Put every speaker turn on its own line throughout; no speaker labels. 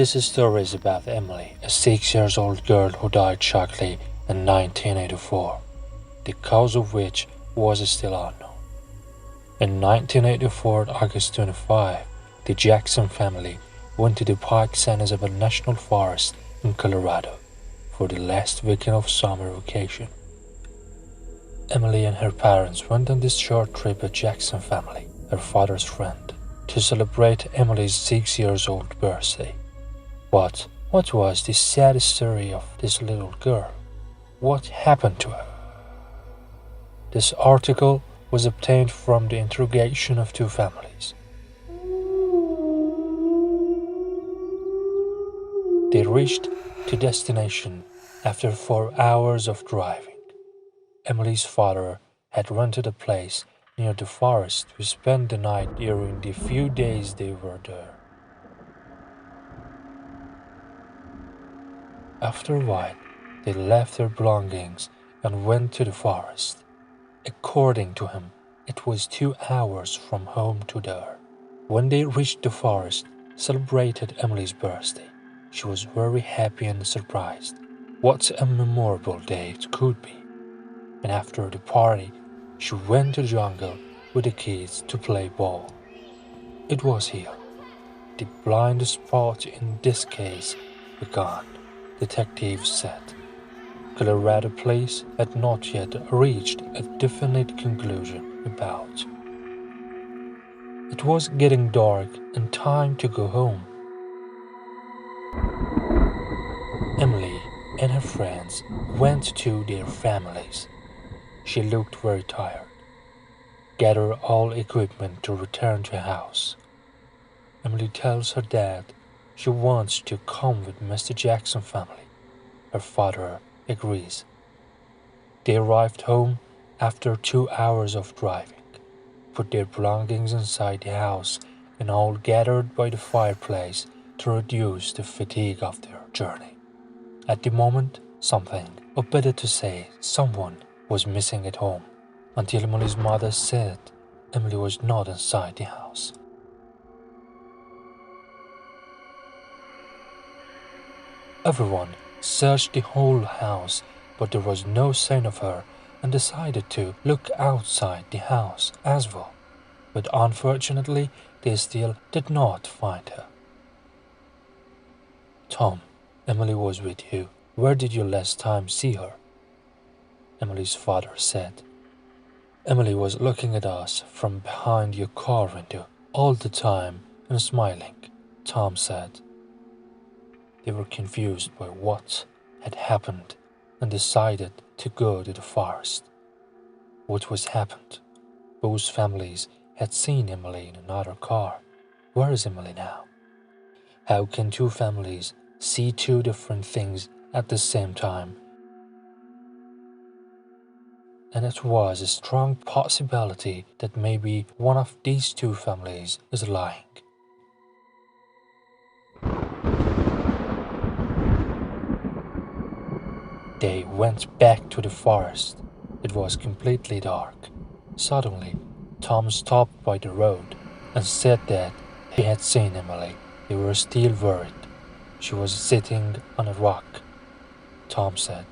This story is about Emily, a 6-year-old girl who died shortly in 1984, the cause of which was still unknown. In 1984, August 25, the Jackson family went to the Pike San Isabel National Forest in Colorado for the last weekend of summer vacation. Emily and her parents went on this short trip with Jackson family, her father's friend, to celebrate Emily's 6-year-old birthday. What was the sad story of this little girl? What happened to her? This article was obtained from the interrogation of two families. They reached the destination after 4 hours of driving. Emily's father had rented a place near the forest to spend the night during the few days they were there. After a while, they left their belongings and went to the forest. According to him, it was 2 hours from home to there. When they reached the forest, celebrated Emily's birthday, she was very happy and surprised. What a memorable day it could be. And after the party, she went to the jungle with the kids to play ball. It was here, the blind spot in this case, began, detectives said. Colorado police had not yet reached a definite conclusion about. It was getting dark and time to go home. Emily and her friends went to their families. She looked very tired. Gathered all equipment to return to the house. Emily tells her dad she wants to come with Mr. Jackson family. Her father agrees. They arrived home after 2 hours of driving, put their belongings inside the house, and all gathered by the fireplace to reduce the fatigue of their journey. At the moment, something, or better to say, someone, was missing at home, until Emily's mother said Emily was not inside the house. Everyone searched the whole house, but there was no sign of her, and decided to look outside the house as well. But unfortunately, they still did not find her. Tom, Emily was with you. Where did you last time see her? Emily's father said. Emily was looking at us from behind your car window all the time and smiling, Tom said. They were confused by what had happened and decided to go to the forest. What was happened? Both families had seen Emily in another car. Where is Emily now? How can two families see two different things at the same time? And it was a strong possibility that maybe one of these two families is lying. They went back to the forest. It was completely dark. Suddenly, Tom stopped by the road and said that he had seen Emily. They were still worried. She was sitting on a rock, Tom said.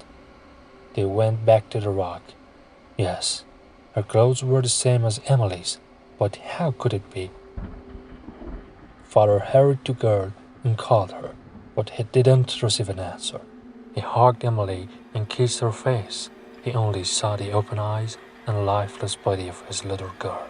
They went back to the rock. Yes, her clothes were the same as Emily's, but how could it be? Father hurried to the girl and called her, but he didn't receive an answer. He hugged Emily and kissed her face. He only saw the open eyes and lifeless body of his little girl.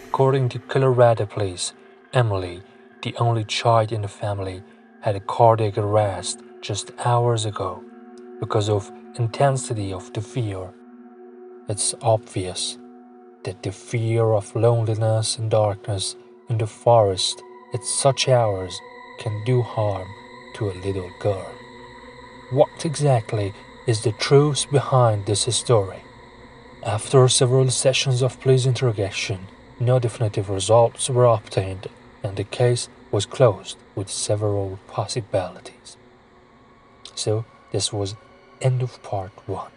According to Colorado police, Emily, the only child in the family, had a cardiac arrest just hours ago because of intensity of the fear. It's obvious that the fear of loneliness and darkness in the forest at such hours can do harm to a little girl. What exactly is the truth behind this story? After several sessions of police interrogation, no definitive results were obtained and the case was closed with several possibilities. So this was end of part 1.